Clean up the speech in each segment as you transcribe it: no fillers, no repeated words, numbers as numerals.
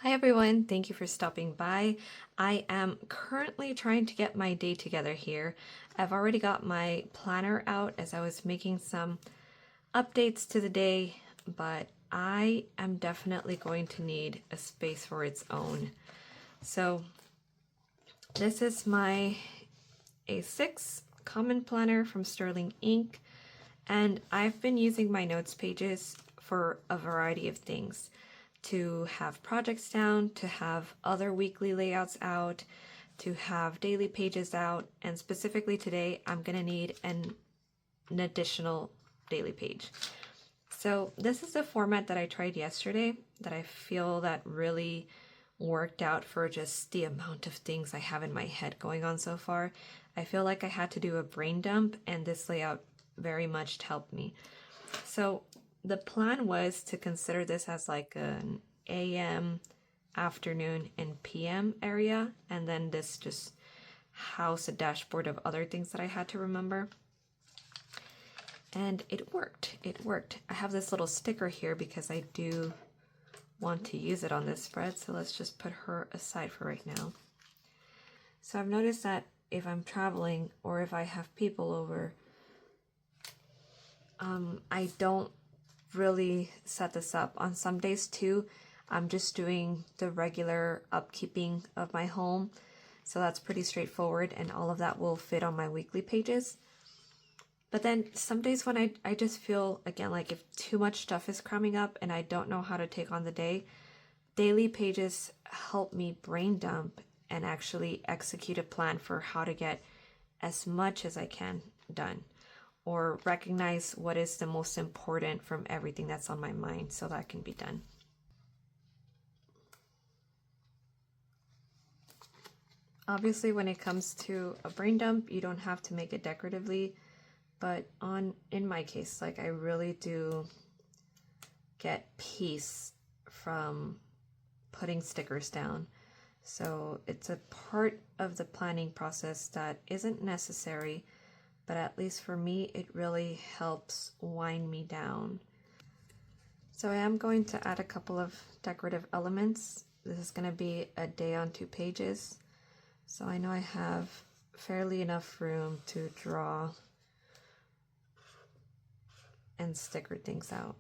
Hi everyone, thank you for stopping by. I am currently trying to get my day together here. I've already got my planner out as I was making some updates to the day, but I am definitely going to need a space for its own. So this is my A6 Common Planner from Sterling Ink, and I've been using my notes pages for a variety of things. To have projects down, to have other weekly layouts out, to have daily pages out, and specifically today I'm going to need an additional daily page. So this is the format that I tried yesterday that I feel that really worked out for just the amount of things I have in my head going on so far. I feel like I had to do a brain dump, and this layout very much helped me. So the plan was to consider this as like an AM, afternoon, and PM area, and then this just house a dashboard of other things that I had to remember. And it worked. It worked. I have this little sticker here because I do want to use it on this spread, so let's just put her aside for right now. So I've noticed that if I'm traveling or if I have people over, I don't really set this up. On some days too, I'm just doing the regular upkeeping of my home, so that's pretty straightforward, and all of that will fit on my weekly pages. But then some days when I just feel, again, like if too much stuff is cramming up and I don't know how to take on the day, daily pages help me brain dump and actually execute a plan for how to get as much as I can done, or recognize what is the most important from everything that's on my mind so that can be done. Obviously, when it comes to a brain dump, you don't have to make it decoratively, but in my case, like, I really do get peace from putting stickers down. So it's a part of the planning process that isn't necessary, but at least for me, it really helps wind me down. So I am going to add a couple of decorative elements. This is going to be a day on 2 pages. So I know I have fairly enough room to draw and sticker things out.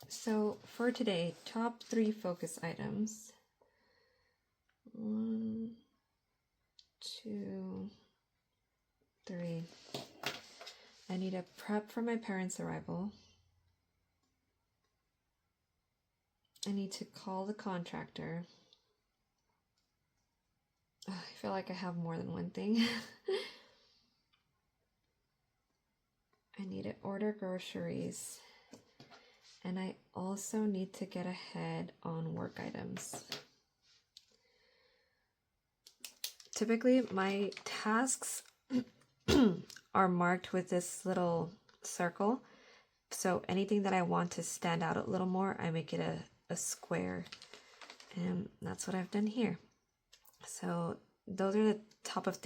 So for today, top 3 focus items. 1, 2, 3. I need a prep for my parents' arrival. I need to call the contractor. I feel like I have more than one thing. I need to order groceries. And I also need to get ahead on work items. Typically, my tasks are marked with this little circle. So anything that I want to stand out a little more, I make it a square. And that's what I've done here. So those are the top of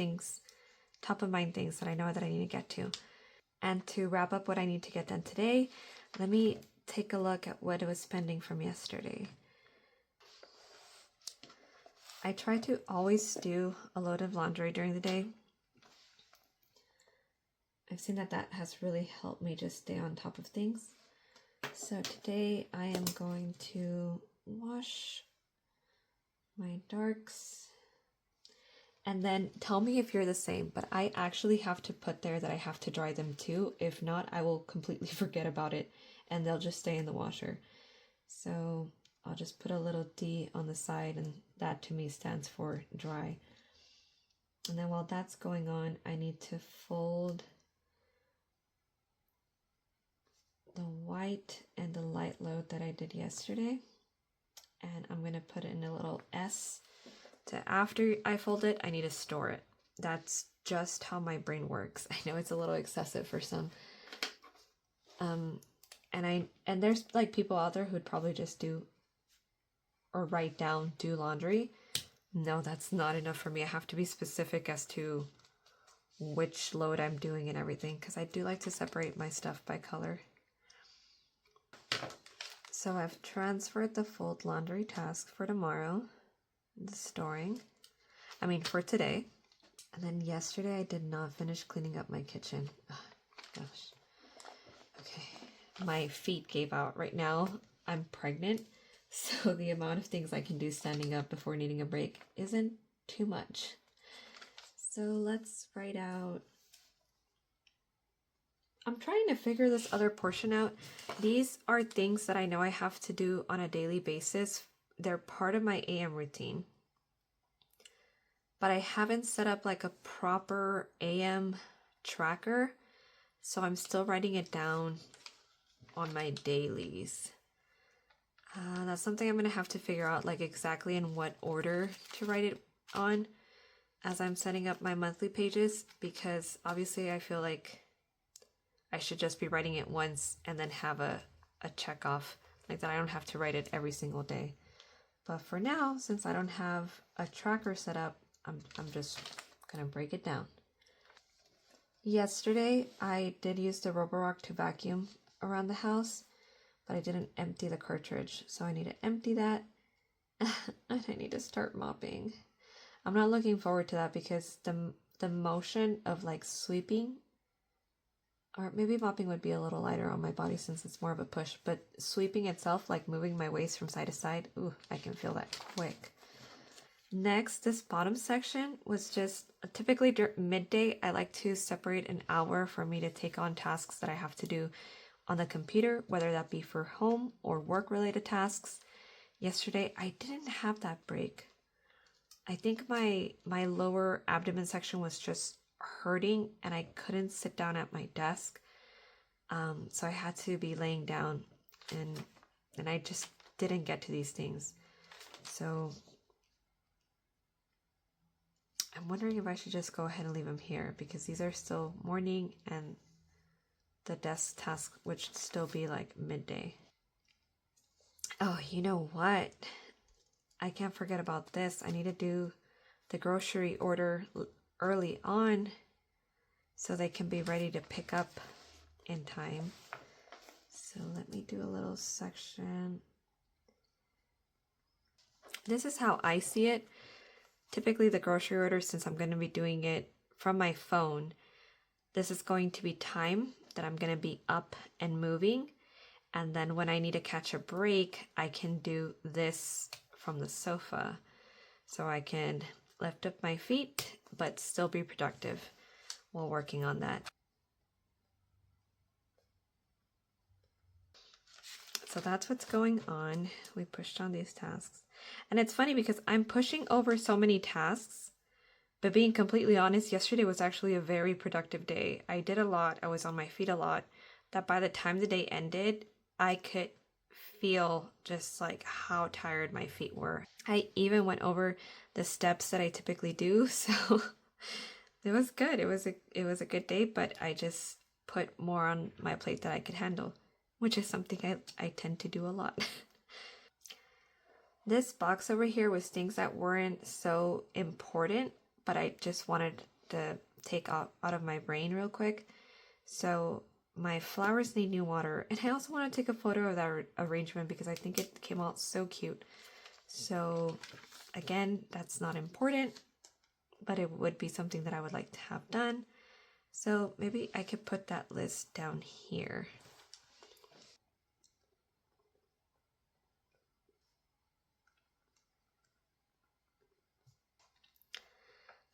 mind things that I know that I need to get to. And to wrap up what I need to get done today, let me take a look at what I was spending from yesterday. I try to always do a load of laundry during the day. I've seen that has really helped me just stay on top of things. So today I am going to wash my darks. And then tell me if you're the same, but I actually have to put there that I have to dry them too. If not, I will completely forget about it and they'll just stay in the washer. So I'll just put a little D on the side, and that to me stands for dry. And then while that's going on, I need to fold the white and the light load that I did yesterday. And I'm going to put it in a little S. After I fold it, I need to store it. That's just how my brain works. I know it's a little excessive for some. And there's like people out there who'd probably just do or write down do laundry. No, that's not enough for me. I have to be specific as to which load I'm doing and everything, because I do like to separate my stuff by color. So I've transferred the fold laundry task for tomorrow, the storing, for today. And then yesterday I did not finish cleaning up my kitchen. Oh, gosh. Okay. My feet gave out. Right now I'm pregnant, so the amount of things I can do standing up before needing a break isn't too much. So let's write out. I'm trying to figure this other portion out. These are things that I know I have to do on a daily basis. They're part of my AM routine. But I haven't set up like a proper AM tracker, so I'm still writing it down on my dailies. That's something I'm going to have to figure out, like exactly in what order to write it on as I'm setting up my monthly pages, because obviously I feel like I should just be writing it once and then have a check off, like that I don't have to write it every single day. But for now, since I don't have a tracker set up, I'm just gonna break it down. Yesterday, I did use the Roborock to vacuum around the house, but I didn't empty the cartridge, so I need to empty that, and I need to start mopping. I'm not looking forward to that because the motion of like sweeping, or maybe mopping would be a little lighter on my body since it's more of a push, but sweeping itself, like moving my waist from side to side, ooh, I can feel that quick. Next, this bottom section was just typically midday. I like to separate an hour for me to take on tasks that I have to do on the computer, whether that be for home or work related tasks. Yesterday, I didn't have that break. I think my lower abdomen section was just hurting and I couldn't sit down at my desk. So I had to be laying down and I just didn't get to these things. So I'm wondering if I should just go ahead and leave them here because these are still morning and the desk task would still be like midday. Oh, you know what? I can't forget about this. I need to do the grocery order early on so they can be ready to pick up in time. So let me do a little section. This is how I see it. Typically the grocery order, since I'm going to be doing it from my phone, this is going to be time that I'm going to be up and moving. And then when I need to catch a break, I can do this from the sofa. So I can lift up my feet, but still be productive while working on that. So that's what's going on. We pushed on these tasks. And it's funny because I'm pushing over so many tasks, but being completely honest, yesterday was actually a very productive day. I did a lot. I was on my feet a lot. That by the time the day ended, I could feel just like how tired my feet were. I even went over the steps that I typically do, so it was good. It was a good day, but I just put more on my plate that I could handle, which is something I tend to do a lot. This box over here was things that weren't so important, but I just wanted to take out of my brain real quick. So my flowers need new water, and I also want to take a photo of that arrangement because I think it came out so cute. So again, that's not important, but it would be something that I would like to have done. So maybe I could put that list down here.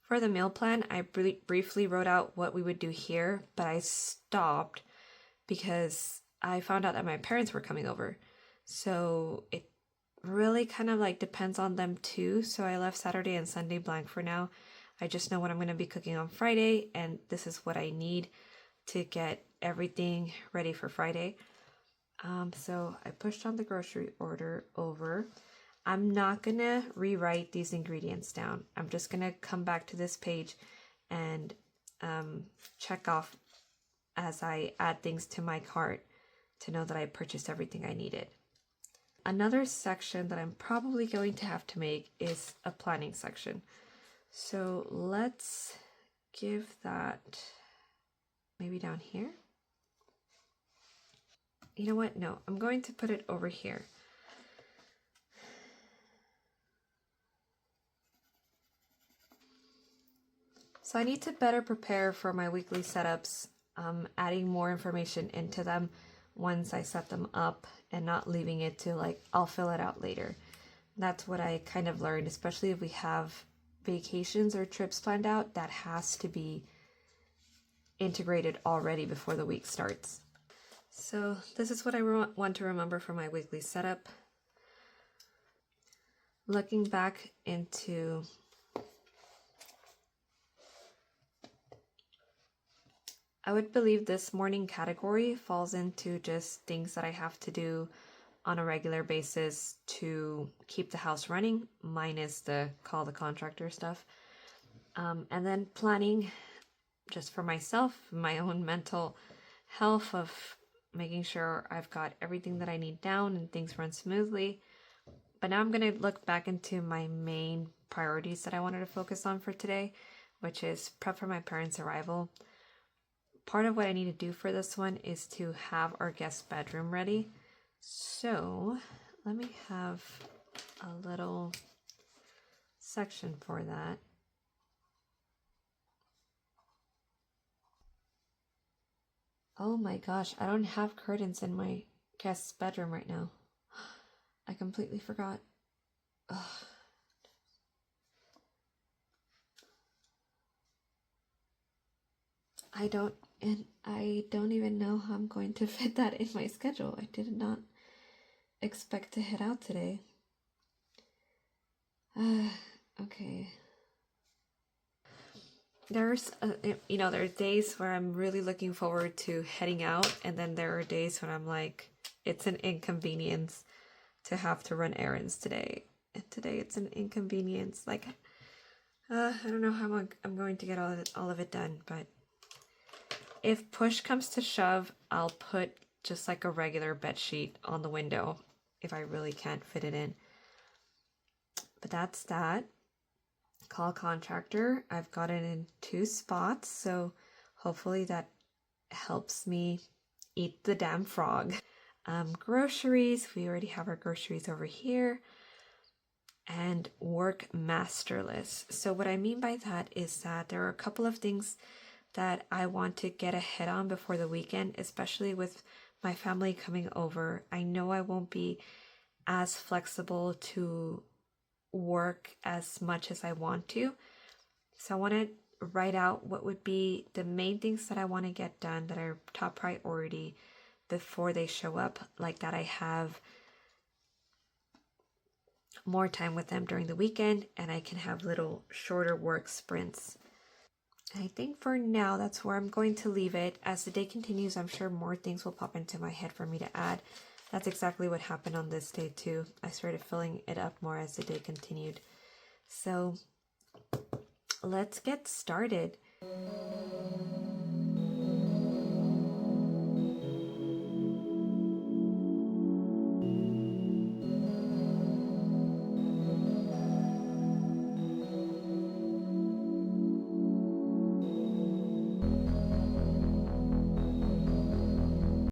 For the meal plan, I briefly wrote out what we would do here, but I stopped because I found out that my parents were coming over. So it really kind of like depends on them too. So I left Saturday and Sunday blank for now. I just know what I'm going to be cooking on Friday, and this is what I need to get everything ready for Friday. So I pushed on the grocery order over. I'm not going to rewrite these ingredients down. I'm just going to come back to this page and check off as I add things to my cart to know that I purchased everything I needed. Another section that I'm probably going to have to make is a planning section. So let's give that maybe down here. You know what? No, I'm going to put it over here. So I need to better prepare for my weekly setups, adding more information into them once I set them up and not leaving it to like, I'll fill it out later. That's what I kind of learned, especially if we have vacations or trips planned out, that has to be integrated already before the week starts. So this is what I want to remember for my weekly setup. Looking back into I would believe this morning category falls into just things that I have to do on a regular basis to keep the house running, minus the call the contractor stuff. And then planning just for myself, my own mental health of making sure I've got everything that I need down and things run smoothly. But now I'm going to look back into my main priorities that I wanted to focus on for today, which is prep for my parents' arrival. Part of what I need to do for this one is to have our guest bedroom ready. So let me have a little section for that. Oh my gosh, I don't have curtains in my guest's bedroom right now. I completely forgot. Ugh. I don't even know how I'm going to fit that in my schedule. I did not expect to head out today. Okay. There's, there are days where I'm really looking forward to heading out, and then there are days when I'm like, it's an inconvenience to have to run errands today. And today it's an inconvenience. Like, I don't know how I'm going to get all of it done, but if push comes to shove, I'll put just like a regular bed sheet on the window if I really can't fit it in. But that's that. Call contractor. I've got it in 2 spots, so hopefully that helps me eat the damn frog. Groceries. We already have our groceries over here. And work masterless. So what I mean by that is that there are a couple of things that I want to get ahead on before the weekend, especially with my family coming over. I know I won't be as flexible to work as much as I want to. So I want to write out what would be the main things that I want to get done that are top priority before they show up, like that I have more time with them during the weekend and I can have little shorter work sprints. I think for now, that's where I'm going to leave it. As the day continues, I'm sure more things will pop into my head for me to add. That's exactly what happened on this day too. I started filling it up more as the day continued. So let's get started.